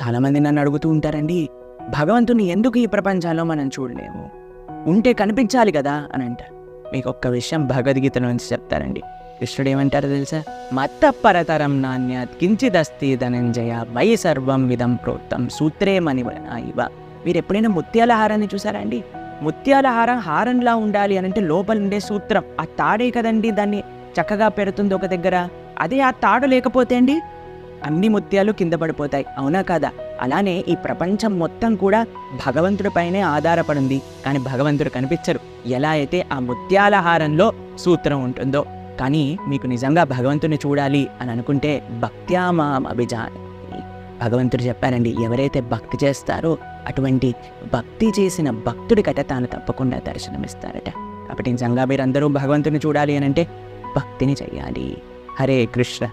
చాలామంది నన్ను అడుగుతూ ఉంటారండి, భగవంతుని ఎందుకు ఈ ప్రపంచంలో మనం చూడలేము, ఉంటే కనిపించాలి కదా అని అంటారు. మీకు ఒక్క విషయం భగవద్గీత నుంచి చెప్తారండి. కృష్ణుడు ఏమంటారో తెలుసా? మత్త పరతరం నాణ్యాత్ కించిదస్తి ధనంజయ మై సర్వం విధం ప్రోక్తం సూత్రే మణివనా ఇవ. మీరు ఎప్పుడైనా ముత్యాల హారాన్ని చూసారా అండి? ముత్యాల హారం హారంలా ఉండాలి అని అంటే లోపల ఉండే సూత్రం, ఆ తాడే కదండి దాన్ని చక్కగా పెడుతుంది ఒక దగ్గర. అదే ఆ తాడు లేకపోతే అండి అన్ని ముత్యాలు కింద పడిపోతాయి, అవునా కాదా? అలానే ఈ ప్రపంచం మొత్తం కూడా భగవంతుడిపైనే ఆధారపడింది, కానీ భగవంతుడు కనిపించరు. ఎలా అయితే ఆ ముత్యాల హారంలో సూత్రం ఉంటుందో. కానీ మీకు నిజంగా భగవంతుని చూడాలి అని అనుకుంటే భక్త్యామాం అభిజానతి. భగవంతుడు చెప్పారండి, ఎవరైతే భక్తి చేస్తారో అటువంటి భక్తి చేసిన భక్తుడికట తాను తప్పకుండా దర్శనమిస్తారట. కాబట్టి నిజంగా మీరందరూ భగవంతుని చూడాలి అని అంటే భక్తిని చెయ్యాలి. హరే కృష్ణ.